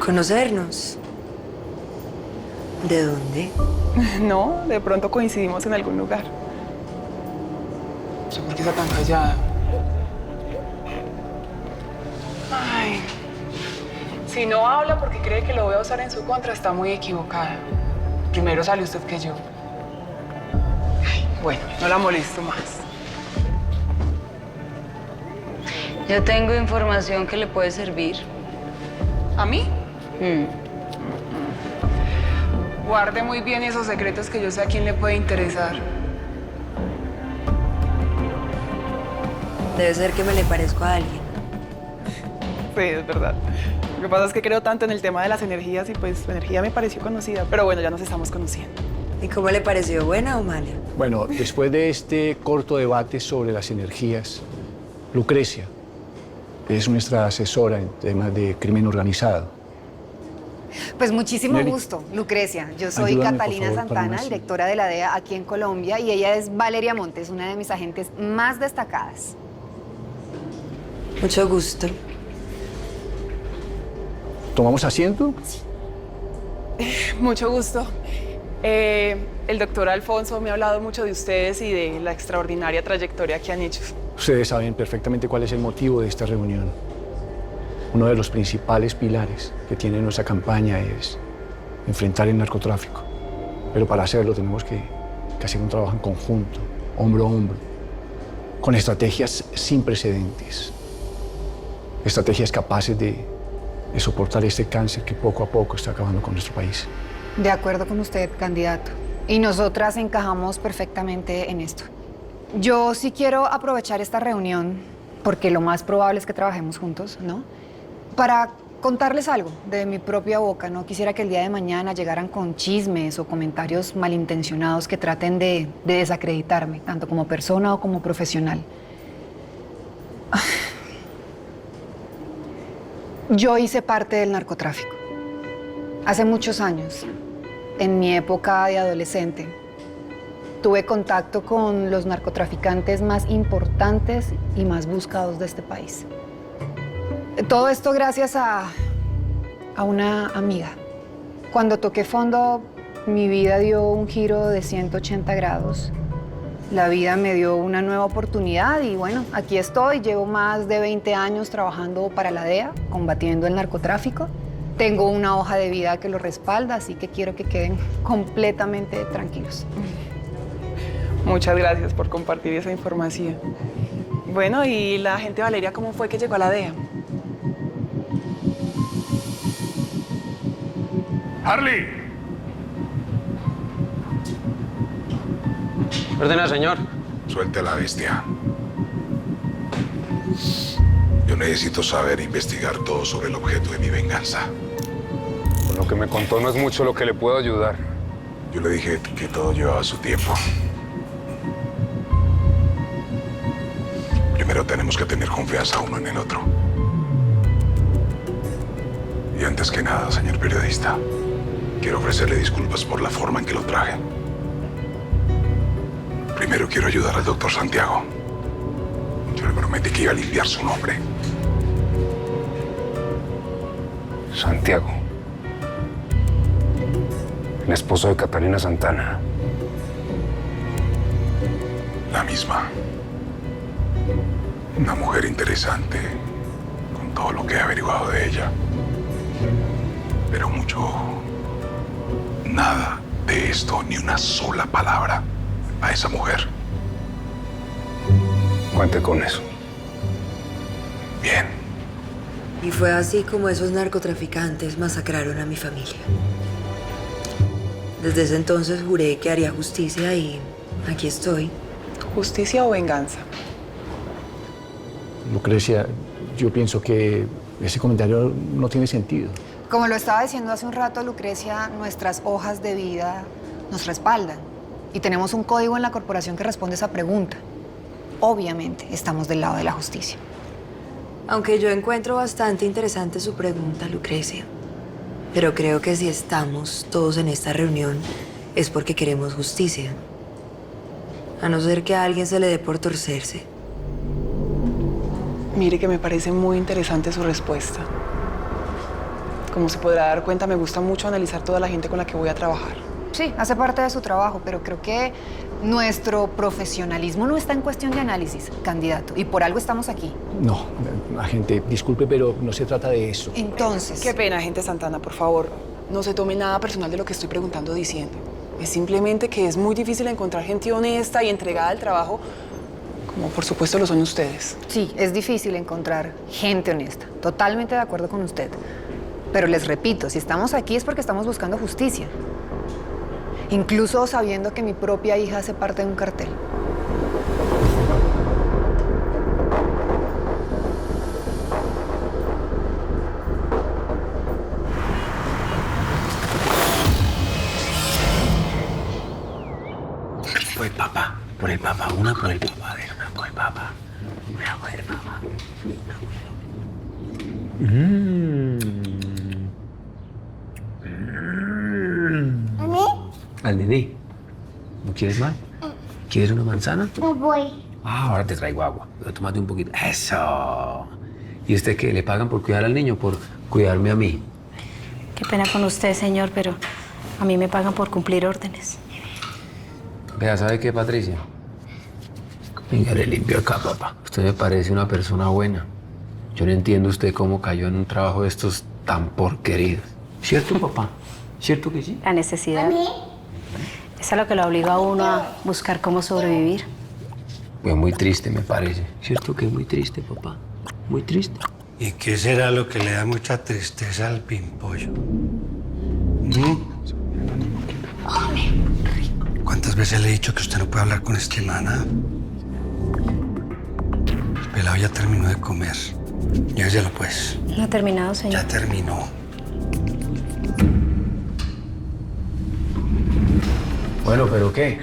Conocernos. ¿De dónde? No, de pronto coincidimos en algún lugar. No sé por qué está tan callada. Ay. Si no habla porque cree que lo voy a usar en su contra, está muy equivocada. Primero sale usted que yo. Ay, bueno, no la molesto más. Yo tengo información que le puede servir. ¿A mí? Mm. Guarde muy bien esos secretos que yo sé a quién le puede interesar. Debe ser que me le parezco a alguien. Sí, es verdad. Lo que pasa es que creo tanto en el tema de las energías y pues su energía me pareció conocida. Pero bueno, ya nos estamos conociendo. ¿Y cómo le pareció? ¿Buena o mala? Bueno, después de este corto debate sobre las energías, Lucrecia es nuestra asesora en temas de crimen organizado. Pues muchísimo Nelly, gusto, Lucrecia. Yo soy ayúdame, por Catalina favor, para Santana, más. directora de la DEA aquí en Colombia, y ella es Valeria Montes, una de mis agentes más destacadas. Mucho gusto. ¿Tomamos asiento? Mucho gusto. El doctor Alfonso me ha hablado mucho de ustedes y de la extraordinaria trayectoria que han hecho. Ustedes saben perfectamente cuál es el motivo de esta reunión. Uno de los principales pilares que tiene nuestra campaña es enfrentar el narcotráfico. Pero para hacerlo tenemos que hacer un trabajo en conjunto, hombro a hombro, con estrategias sin precedentes. Estrategias capaces de soportar este cáncer que poco a poco está acabando con nuestro país. De acuerdo con usted, candidato. Y nosotras encajamos perfectamente en esto. Yo sí quiero aprovechar esta reunión, porque lo más probable es que trabajemos juntos, ¿no? Para contarles algo de mi propia boca. No quisiera que el día de mañana llegaran con chismes o comentarios malintencionados que traten de desacreditarme, tanto como persona o como profesional. Yo hice parte del narcotráfico. Hace muchos años, en mi época de adolescente, tuve contacto con los narcotraficantes más importantes y más buscados de este país. Todo esto gracias a una amiga. Cuando toqué fondo, mi vida dio un giro de 180 grados. La vida me dio una nueva oportunidad y bueno, aquí estoy. Llevo más de 20 años trabajando para la DEA, combatiendo el narcotráfico. Tengo una hoja de vida que lo respalda, así que quiero que queden completamente tranquilos. Muchas gracias por compartir esa información. Bueno, ¿y la agente Valeria cómo fue que llegó a la DEA? ¡Harley! Ordena, señor. Suelte a la bestia. Yo necesito saber e investigar todo sobre el objeto de mi venganza. Con lo que me contó no es mucho lo que le puedo ayudar. Yo le dije que todo llevaba su tiempo. Primero tenemos que tener confianza uno en el otro. Y antes que nada, señor periodista, quiero ofrecerle disculpas por la forma en que lo traje. Primero quiero ayudar al doctor Santiago. Yo le prometí que iba a limpiar su nombre. Santiago. El esposo de Catalina Santana. La misma. Una mujer interesante, con todo lo que he averiguado de ella. Pero mucho ojo. Nada de esto, ni una sola palabra a esa mujer. Cuente con eso. Bien. Y fue así como esos narcotraficantes masacraron a mi familia. Desde ese entonces juré que haría justicia y aquí estoy. ¿Justicia o venganza? Lucrecia, yo pienso que ese comentario no tiene sentido. Como lo estaba diciendo hace un rato, Lucrecia, nuestras hojas de vida nos respaldan. Y tenemos un código en la corporación que responde esa pregunta. Obviamente, estamos del lado de la justicia. Aunque yo encuentro bastante interesante su pregunta, Lucrecia. Pero creo que si estamos todos en esta reunión es porque queremos justicia. A no ser que a alguien se le dé por torcerse. Mire que me parece muy interesante su respuesta. Como se podrá dar cuenta, me gusta mucho analizar toda la gente con la que voy a trabajar. Sí, hace parte de su trabajo, pero creo que nuestro profesionalismo no está en cuestión de análisis, candidato, y por algo estamos aquí. No, agente, disculpe, pero no se trata de eso. Entonces, Qué pena, agente Santana, por favor. No se tome nada personal de lo que estoy preguntando o diciendo. Es simplemente que es muy difícil encontrar gente honesta y entregada al trabajo, como por supuesto lo son ustedes. sí, es difícil encontrar gente honesta. Totalmente de acuerdo con usted. Pero les repito, si estamos aquí es porque estamos buscando justicia. Incluso sabiendo que mi propia hija hace parte de un cartel. Por el papá, una por el papá, a ver, una por el papá. Una por el papá. Al nené. ¿No quieres más? ¿Quieres una manzana? No voy. Ah, ahora te traigo agua. Pero tómate un poquito. ¡Eso! ¿Y usted qué? ¿Le pagan por cuidar al niño o por cuidarme a mí? Qué pena con usted, señor, pero a mí me pagan por cumplir órdenes. Vea, ¿sabe qué, Patricia? Venga, le limpio acá, papá. Usted me parece una persona buena. Yo no entiendo usted cómo cayó en un trabajo de estos tan porqueridos. ¿Cierto, papá? ¿Cierto que sí? La necesidad es a lo que lo obliga a uno a buscar cómo sobrevivir. Pues muy triste, me parece. ¿Cierto que es muy triste, papá? Muy triste. ¿Y qué será lo que le da mucha tristeza al pimpollo? ¿Cuántas veces le he dicho que usted no puede hablar con este mana? El pelado ya terminó de comer. Lléveselo, pues. No ha terminado, señor. Ya terminó. Bueno, ¿pero qué?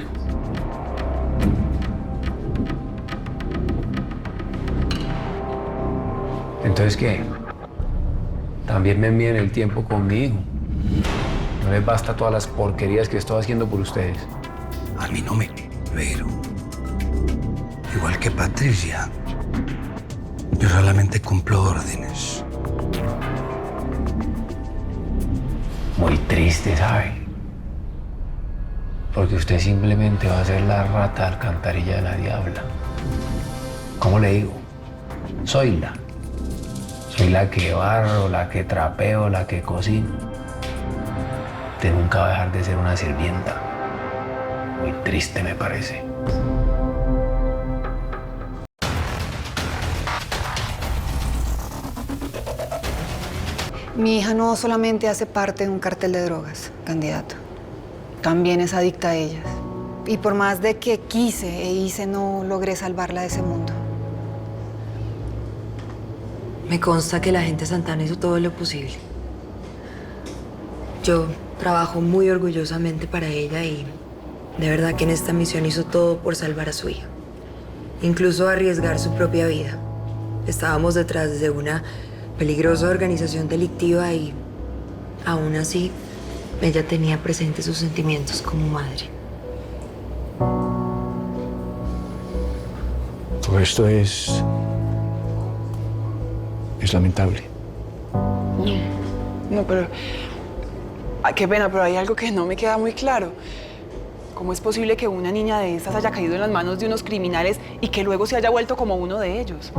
Entonces, ¿qué? También me envían el tiempo conmigo. No les basta todas las porquerías que estoy haciendo por ustedes. A mí no me... Pero... Igual que Patricia. Yo solamente cumplo órdenes. Muy triste, ¿sabe? Porque usted simplemente va a ser la rata de alcantarilla de nadie habla. ¿Cómo le digo? Soy la que barro, la que trapeo, la que cocino. Usted nunca va a dejar de ser una sirvienta. Muy triste, me parece. Mi hija no solamente hace parte de un cartel de drogas, candidato. También es adicta a ellas. Y por más de que quise e hice, no logré salvarla de ese mundo. Me consta que la gente Santana hizo todo lo posible. Yo trabajo muy orgullosamente para ella y de verdad que en esta misión hizo todo por salvar a su hija. Incluso arriesgar su propia vida. Estábamos detrás de una peligrosa organización delictiva y aún así ella tenía presentes sus sentimientos como madre. Todo esto es lamentable. No, pero... Ay, qué pena, pero hay algo que no me queda muy claro. ¿Cómo es posible que una niña de estas haya caído en las manos de unos criminales y que luego se haya vuelto como uno de ellos?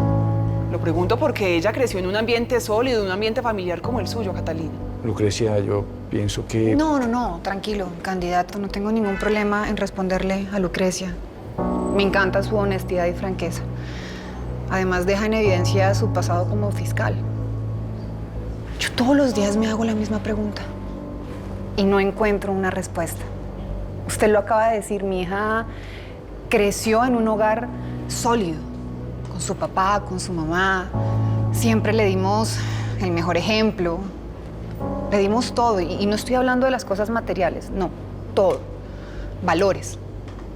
Lo pregunto porque ella creció en un ambiente sólido, un ambiente familiar como el suyo, Catalina. Lucrecia, yo pienso que... No, tranquilo, candidato. No tengo ningún problema en responderle a Lucrecia. Me encanta su honestidad y franqueza. Además, deja en evidencia su pasado como fiscal. Yo todos los días me hago la misma pregunta y no encuentro una respuesta. Usted lo acaba de decir, mi hija creció en un hogar sólido, con su papá, con su mamá. Siempre le dimos el mejor ejemplo. Le dimos todo, y no estoy hablando de las cosas materiales, no, todo. Valores.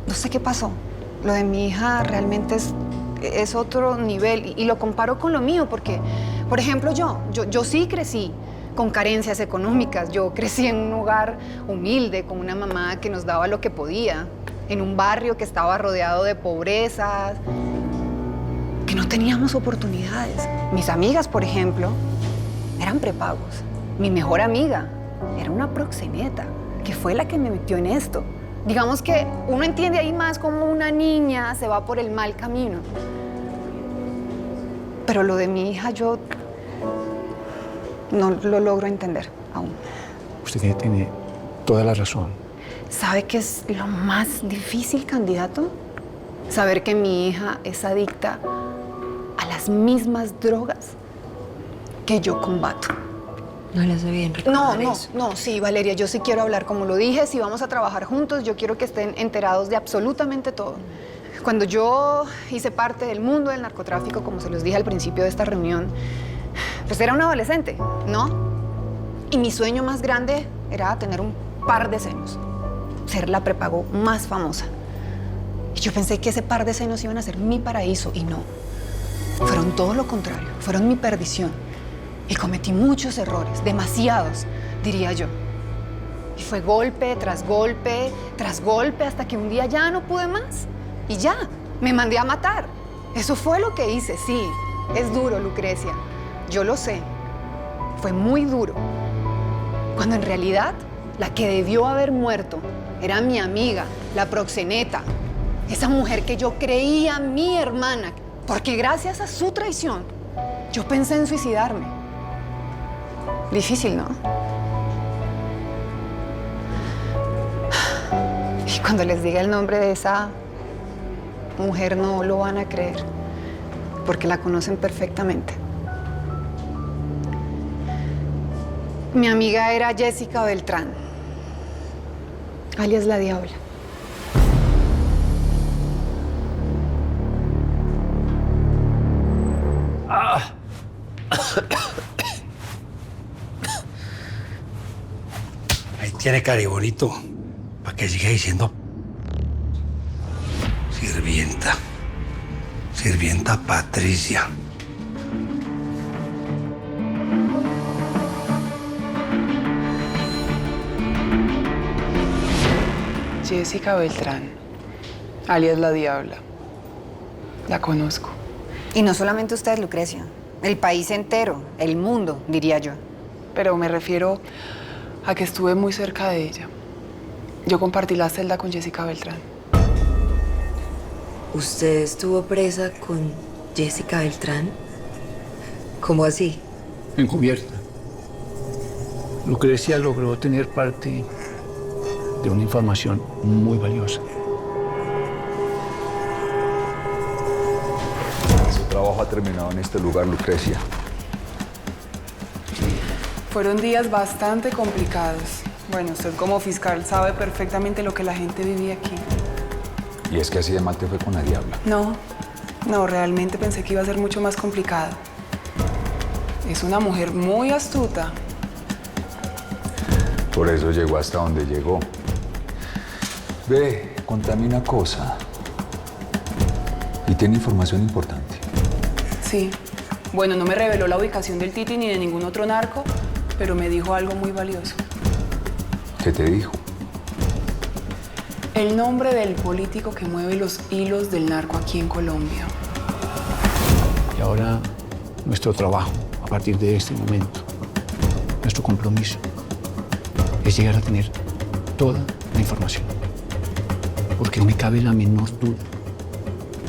No sé qué pasó. Lo de mi hija realmente es otro nivel, y lo comparo con lo mío, porque, por ejemplo, yo sí crecí con carencias económicas. Yo crecí en un hogar humilde, con una mamá que nos daba lo que podía, en un barrio que estaba rodeado de pobreza, que no teníamos oportunidades. Mis amigas, por ejemplo, eran prepagos. Mi mejor amiga era una proxeneta, que fue la que me metió en esto. Digamos que uno entiende ahí más cómo una niña se va por el mal camino. Pero lo de mi hija yo no lo logro entender aún. Usted tiene toda la razón. ¿Sabe qué es lo más difícil, candidato? Saber que mi hija es adicta a las mismas drogas que yo combato. No le hace bien recordar eso. No, sí, Valeria, yo sí quiero hablar. Como lo dije, si vamos a trabajar juntos, yo quiero que estén enterados de absolutamente todo. Cuando yo hice parte del mundo del narcotráfico, como se los dije al principio de esta reunión, pues era una adolescente, ¿no? Y mi sueño más grande era tener un par de senos, ser la prepago más famosa. Y yo pensé que ese par de senos iban a ser mi paraíso, y no. Fueron todo lo contrario, fueron mi perdición. Y cometí muchos errores, demasiados, diría yo. Y fue golpe tras golpe, tras golpe, hasta que un día ya no pude más. Y ya, me mandé a matar. Eso fue lo que hice, sí. Es duro, Lucrecia. Yo lo sé. Fue muy duro. Cuando en realidad, la que debió haber muerto era mi amiga, la proxeneta. Esa mujer que yo creía mi hermana. Porque gracias a su traición, yo pensé en suicidarme. Difícil, ¿no? Y cuando les diga el nombre de esa mujer no lo van a creer, porque la conocen perfectamente. Mi amiga era Jessica Beltrán, alias La Diabla. Ahí tiene cari bonito, para que siga diciendo sirvienta. Sirvienta Patricia. Jessica Beltrán, alias La Diabla. La conozco. Y no solamente usted, Lucrecia. El país entero, el mundo, diría yo. Pero me refiero a que estuve muy cerca de ella. Yo compartí la celda con Jessica Beltrán. ¿Usted estuvo presa con Jessica Beltrán? ¿Cómo así? Encubierta. Lucrecia logró tener parte de una información muy valiosa. Su trabajo ha terminado en este lugar, Lucrecia. Fueron días bastante complicados. Bueno, usted como fiscal sabe perfectamente lo que la gente vivía aquí. Y es que así de mal te fue con la Diabla. No, realmente pensé que iba a ser mucho más complicado. Es una mujer muy astuta. Por eso llegó hasta donde llegó. Ve, contame una cosa. Y tiene información importante. Sí. Bueno, no me reveló la ubicación del Titi ni de ningún otro narco, pero me dijo algo muy valioso. ¿Qué te dijo? El nombre del político que mueve los hilos del narco aquí en Colombia. Y ahora nuestro trabajo, a partir de este momento, nuestro compromiso, es llegar a tener toda la información. Porque no me cabe la menor duda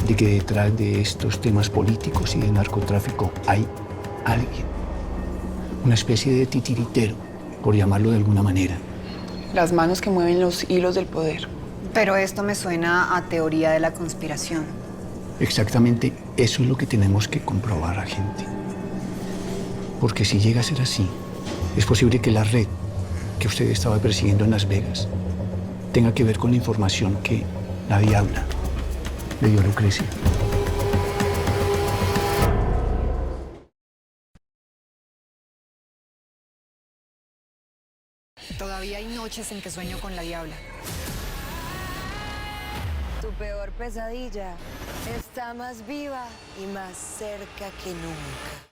de que detrás de estos temas políticos y de narcotráfico hay alguien, una especie de titiritero, por llamarlo de alguna manera. Las manos que mueven los hilos del poder. Pero esto me suena a teoría de la conspiración. Exactamente eso es lo que tenemos que comprobar, agente. Porque si llega a ser así, es posible que la red que usted estaba persiguiendo en Las Vegas tenga que ver con la información que la Diabla le dio a Lucrecia. Todavía hay noches en que sueño con la Diabla. Tu peor pesadilla está más viva y más cerca que nunca.